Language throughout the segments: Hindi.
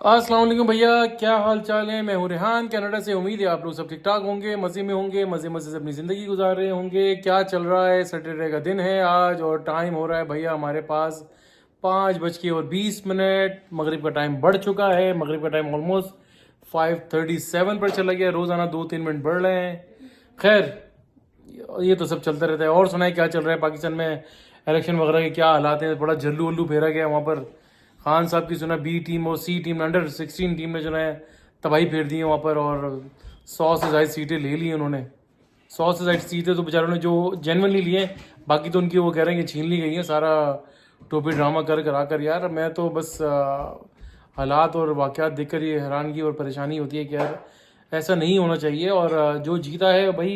अस्सलाम वालेकुम भैया, क्या हाल चाल है। मैं हूँ रेहान कनाडा से। उम्मीद है आप लोग सब ठीक ठाक होंगे, मज़े में होंगे, मज़े मज़े से अपनी ज़िंदगी गुजार रहे होंगे। क्या चल रहा है। सैटरडे का दिन है आज और टाइम हो रहा है भैया हमारे पास 5:20। मगरिब का टाइम बढ़ चुका है। मगरिब का टाइम ऑलमोस्ट 5:37 पर चला गया। रोज़ाना 2-3 मिनट बढ़ रहे हैं। खैर, ये तो सब चलता रहता है। और सुनाए क्या चल रहा है पाकिस्तान में, इलेक्शन वगैरह के क्या हालात हैं। बड़ा जल्लू वल्लू फेरा गया वहाँ पर। खान साहब की सुना बी टीम और सी टीम अंडर 16 टीम ने जो है तबाही फेर दी है वहाँ पर, और 100 से ज़्यादा सीटें ले ली उन्होंने। 100 से ज़्यादा सीटें तो बेचारों ने जो जेनवनली लिए, बाकी तो उनकी वो कह रहे हैं कि छीन ली गई है। सारा टोपी ड्रामा कर करा कर यार, मैं तो बस हालात और वाक़यात देखकर ये हैरानगी और परेशानी होती है कि यार ऐसा नहीं होना चाहिए। और जो जीता है भाई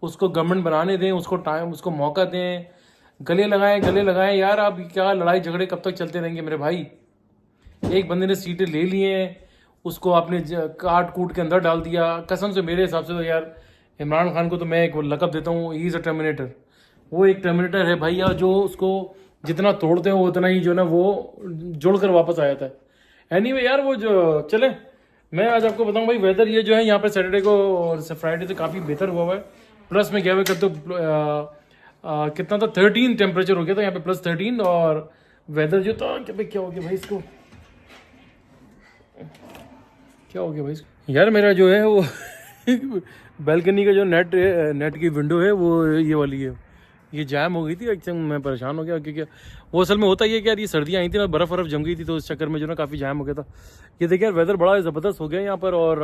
उसको गवर्नमेंट बनाने दें, उसको टाइम, उसको मौका दें। गले लगाएं यार। आप क्या लड़ाई झगड़े कब तक चलते रहेंगे मेरे भाई। एक बंदे ने सीटें ले लिए हैं, उसको आपने काट कूट के अंदर डाल दिया। कसम से मेरे हिसाब से तो यार इमरान खान को तो मैं एक लकब देता हूँ, ही इज़ अ टर्मिनेटर। वो एक टर्मिनेटर है भैया, जो उसको जितना तोड़ते हो उतना ही जो ना वो जुड़ कर वापस आ जाता है। एनीवे यार, वो जो चले, मैं आज आपको बताऊं भाई, वेदर ये जो है यहाँ पे सैटरडे को और फ्राइडे से काफ़ी बेहतर हुआ है। प्लस में क्या हुआ कर तो कितना था, 13 टेम्परेचर हो गया था यहाँ पे, +13। और वेदर जो था क्या हो गया भाई इसको, क्या हो गया भाई यार। मेरा जो है वो बैल्कनी का जो नेट की विंडो है वो ये वाली है, ये जैम हो गई थी एकदम। मैं परेशान हो गया क्योंकि वो असल में होता ही है कि यार ये सर्दियाँ आई थी ना, बर्फ़ वर्फ जम गई थी, तो इस चक्कर में जो ना काफ़ी जैम हो गया था। ये देखिए यार, वेदर बड़ा ज़बरदस्त हो गया यहाँ पर। और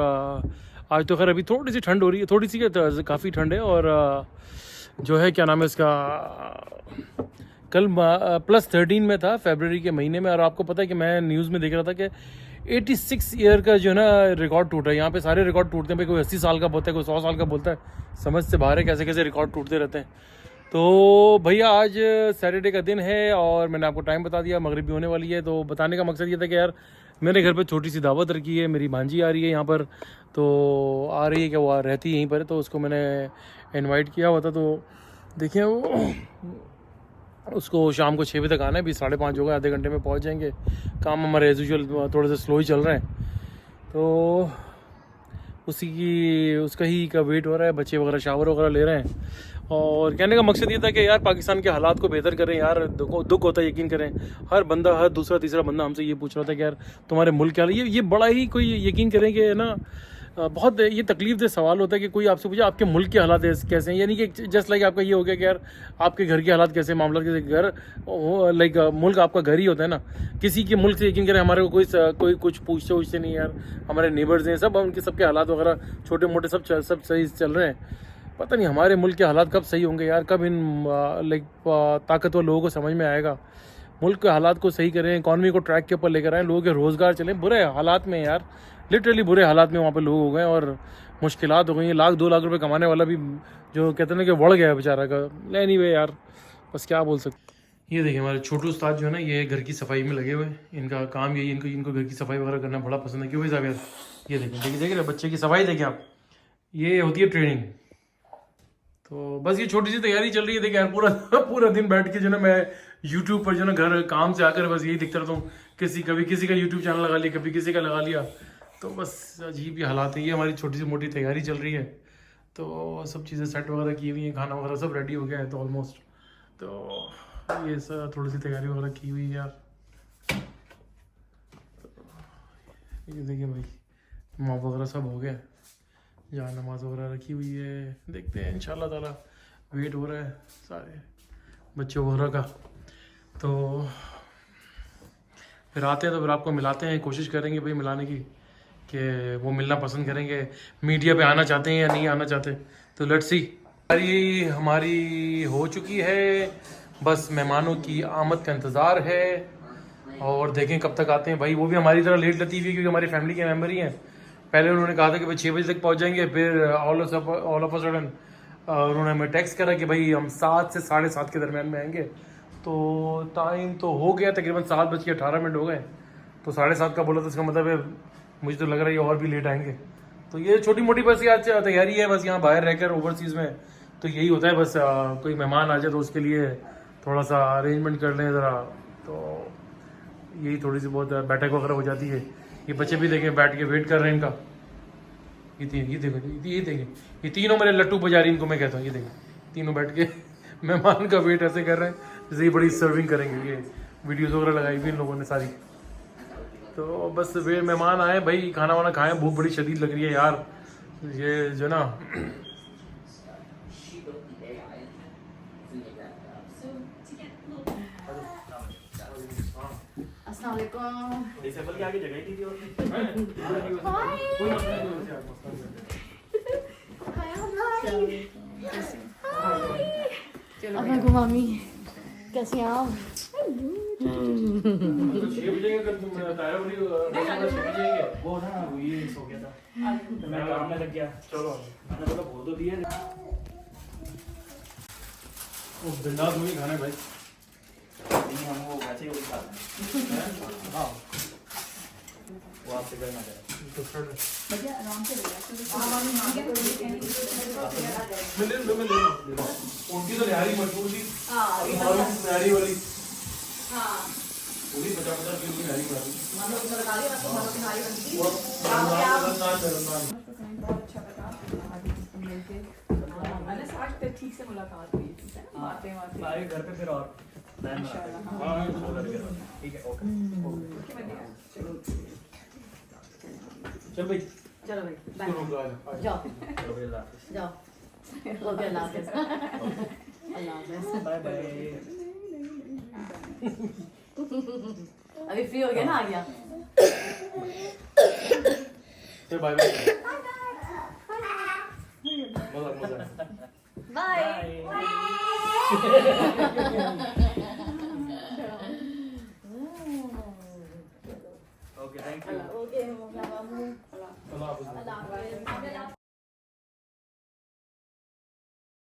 आज तो खैर अभी थोड़ी सी ठंड हो रही है, थोड़ी सी क्या, काफ़ी ठंड है। और जो है क्या नाम है इसका, कल +13 में था फरवरी के महीने में। और आपको पता है कि मैं न्यूज़ में देख रहा था कि 86 ईयर का जो है ना रिकॉर्ड टूटा है यहाँ पे। सारे रिकॉर्ड टूटते हैं भाई, कोई 80 साल का बोलता है, कोई 100 साल का बोलता है। समझ से बाहर है कैसे कैसे रिकॉर्ड टूटते रहते हैं। तो भैया आज सैटरडे का दिन है और मैंने आपको टाइम बता दिया, मगरिब भी होने वाली है। तो बताने का मकसद ये था कि यार मेरे घर पे छोटी सी दावत रखी है, मेरी भांजी आ रही है यहाँ पर। तो आ रही है कि वो रहती है यहीं पर, तो उसको मैंने इनवाइट किया हुआ था। तो देखिए वो उसको शाम को 6 बजे तक आना है। अभी 5:30 हो गए, आधे घंटे में पहुंच जाएंगे। काम हमारे एज यूजुअल थोड़े से स्लो ही चल रहे हैं, तो उसका ही का वेट हो रहा है। बच्चे वगैरह शावर वगैरह ले रहे हैं। और कहने का मकसद ये था कि यार पाकिस्तान के हालात को बेहतर करें यार। दुख होता है, यकीन करें। हर बंदा, हर दूसरा तीसरा बंदा हमसे ये पूछ रहा था कि यार तुम्हारे मुल्क क्या हाल है। ये बड़ा ही, कोई यकीन करें कि ना बहुत ये तकलीफ दे सवाल होता है कि कोई आपसे पूछे आपके मुल्क के हालात कैसे हैं। यानी कि जस्ट लाइक आपका ये हो गया कि यार आपके घर के हालात कैसे, मामला कैसे। घर लाइक मुल्क आपका घर ही होता है ना। किसी के मुल्क से यकीन करें हमारे को कोई कुछ पूछते नहीं यार। हमारे नेबर्स हैं सब, उनके सबके हालात वगैरह छोटे मोटे सब सही चल रहे हैं। पता नहीं हमारे मुल्क के हालात कब सही होंगे यार, कब इन लाइक ताकतवर लोगों को समझ में आएगा। मुल्क के हालात को सही करें, इकॉनमी को ट्रैक के ऊपर लेकर आएँ, लोगों के रोज़गार चलें। बुरे हालात में यार, लिटरली बुरे हालात में वहाँ पे लोग हो गए और मुश्किलात हो गई हैं। 1-2 लाख रुपए कमाने वाला भी जो कहते हैं ना कि बढ़ गया है बेचारा का। एनीवे यार, बस क्या बोल सकते। ये देखिए हमारे छोटू उस्ताद जो है ना, ये घर की सफाई में लगे हुए हैं। इनका काम यही, इनको घर की सफाई वगैरह करना बड़ा पसंद है। क्यों भाई साहब यार, ये देखिए बच्चे की सफाई देखिए आप, ये होती है ट्रेनिंग। तो बस ये छोटी सी तैयारी चल रही है। देखिए यार, पूरा पूरा दिन बैठ के जो ना मैं यूट्यूब पर जो ना घर काम से आकर बस यही दिखता रहता हूँ। कभी किसी का यूट्यूब चैनल लगा लिया, कभी किसी का लगा लिया। तो बस अजीब ही हालात है। ये हमारी छोटी सी मोटी तैयारी चल रही है। तो सब चीज़ें सेट वगैरह की हुई हैं, खाना वगैरह सब रेडी हो गया है तो ऑलमोस्ट। तो ये सब थोड़ी सी तैयारी वगैरह की हुई है यार। ये देखिए भाई, माँ वगैरह सब हो गया, जहाँ नमाज वगैरह रखी हुई है। देखते हैं इंशाल्लाह ताला, वेट हो रहा है सारे बच्चों वगैरह का। तो फिर आते हैं तो फिर आपको मिलाते हैं, कोशिश करेंगे भाई मिलाने की, कि वो मिलना पसंद करेंगे, मीडिया पे आना चाहते हैं या नहीं आना चाहते। तो लेट्स सी। हमारी हो चुकी है, बस मेहमानों की आमद का इंतज़ार है और देखें कब तक आते हैं भाई। वो भी हमारी तरह लेट लतीफ़ है क्योंकि हमारी फैमिली के मेम्बर ही हैं। पहले उन्होंने कहा था कि भाई 6 बजे तक पहुंच जाएंगे, फिर ऑल ऑफ अ सडन उन्होंने हमें टेक्स्ट करा कि भाई हम 7 से 7:30 के दरमियान में आएंगे। तो टाइम तो हो गया, तकरीबन 7:18 हो गए। तो 7:30 का बोला तो इसका मतलब है मुझे तो लग रहा है ये और भी लेट आएंगे। तो ये छोटी मोटी बस ये आज तैयारी है, बस यहाँ बाहर रहकर ओवरसीज़ में तो यही होता है। बस कोई मेहमान आ जाए तो उसके लिए थोड़ा सा अरेंजमेंट कर लें ज़रा, तो यही थोड़ी सी बहुत बैठक वगैरह हो जाती है ये बच्चे भी देखें बैठ के वेट कर रहे हैं इनका। ये देखो ये देखें, ये तीनों मेरे लट्टू पुजारी इनको मैं कहता हूँ। ये देखें तीनों बैठ के मेहमान का वेट ऐसे कर रहे हैं जैसे ये बड़ी सर्विंग करेंगे। ये वीडियोस वगैरह लगाई हुई इन लोगों ने सारी। तो बस वे मेहमान आए भाई, खाना वाना खाएं, भूख बड़ी शदीद लग रही है यार। ये जो ना डिसेबल के आगे जगह ही थी और चलो मामी कैसी हैं आप? वो ना वो ये सो गया था तो मैं काम में लग गया। चलो मैंने बोला बोल दो दिए वो बिंदास मुझे खाना है भाई। नहीं हम वो वैसे ही वो खाते हैं। हाँ वो आपसे करना चाहिए। बढ़िया आराम से उनकी तो निहारी मशहूर थी, निहारी वाली पूरी 50-50 किलो की निहारी बना दी। ठीक से मुलाकात हुई थी बातें घर पे फिर और ठीक है ओके चल भाई चलो भाई बाय। जाओ चलो फिर अल्लाह हाफिज़। जाओ ओके अल्लाह हाफ़िज़ अल्लाह हाफ़िज़। Bye bye. अभी फ्री हो गया ना, आ गया। चल बाय बाय। मजा bye. Okay thank you. Okay